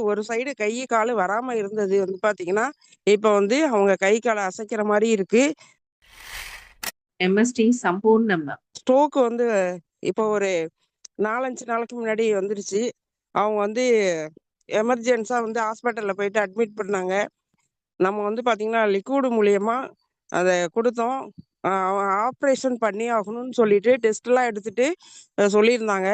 ஒரு சைடு கை, காலு வராம இருந்தது வந்து பார்த்தீங்கன்னா, இப்ப வந்து அவங்க கை, கால அசைக்கிற மாரி இருக்கு. MST சம்பூர்ணம். ஸ்ட்ரோக் வந்து இப்போ ஒரு 4, 5 நாளைக்கு முன்னாடி வந்துருச்சு. அவங்க வந்து எமர்ஜென்ஸா வந்து ஹாஸ்பிட்டல்ல போயிட்டு அட்மிட் பண்ணாங்க. நம்ம வந்து பார்த்தீங்கன்னா, லிக்விட் மூலியமா அத குடுத்தோம். ஆப்ரேஷன் பண்ணியே ஆகணும்னு சொல்லிட்டு டெஸ்ட்லாம் எடுத்துட்டு சொல்லியிருந்தாங்க.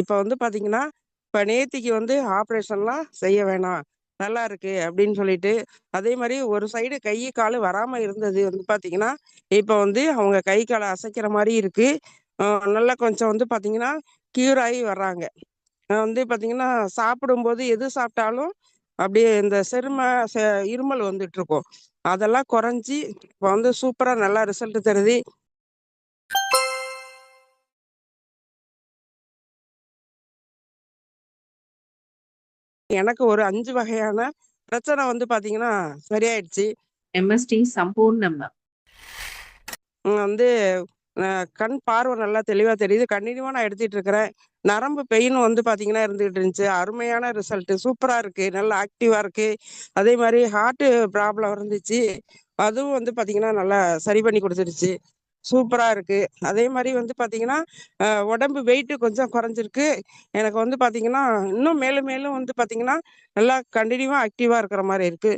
இப்ப வந்து பார்த்தீங்கன்னா, இப்ப நேத்திக்கு வந்து ஆப்ரேஷன்லாம் செய்ய வேணாம். நல்லா இருக்கு அப்படின்னு சொல்லிட்டு, அதே மாரி ஒரு சைடு கை, காலு வராம இருந்தது வந்து பார்த்தீங்கன்னா, இப்ப வந்து அவங்க கை, கால அசைக்கிற மாரி இருக்கு. அ நல்லா கொஞ்சம் வந்து பார்த்தீங்கன்னா, கியூர் ஆயி வர்றாங்க. வந்து பார்த்தீங்கன்னா, சாப்பிடும்போது எது சாப்பிட்டாலும் அப்படியே இந்த செ இருமல் வந்துட்டுருக்கும். அதெல்லாம் குறைஞ்சு இப்ப வந்து சூப்பரா நல்லா ரிசல்ட் தருது. எனக்கு ஒரு 5 வகையான பிரச்சனை வந்து பார்த்தீங்கன்னா, சரியாயிடுச்சு. MST சம்பூர்ணம். வந்து கண் பார்வை நல்லா தெளிவா தெரியுது. கன்டினியூவா நான் எடுத்துட்டு இருக்கிறேன். நரம்பு பெயின் வந்து பார்த்தீங்கன்னா இருந்துகிட்டு இருந்துச்சு. அருமையான ரிசல்ட் சூப்பரா இருக்கு. நல்லா ஆக்டிவா இருக்கு. அதே மாரி ஹார்ட் ப்ராப்ளம் இருந்துச்சு. அதுவும் வந்து பார்த்தீங்கன்னா, நல்லா சரி பண்ணி குடுத்துருச்சு. சூப்பரா இருக்கு. அதே மாரி வந்து பார்த்தீங்கன்னா, உடம்பு வெயிட் கொஞ்சம் குறைஞ்சிருக்கு. எனக்கு வந்து பார்த்தீங்கன்னா, இன்னும் மேலும் மேலும் வந்து பார்த்தீங்கன்னா, நல்லா கன்டினியூவா ஆக்டிவா இருக்கிற மாரி இருக்கு.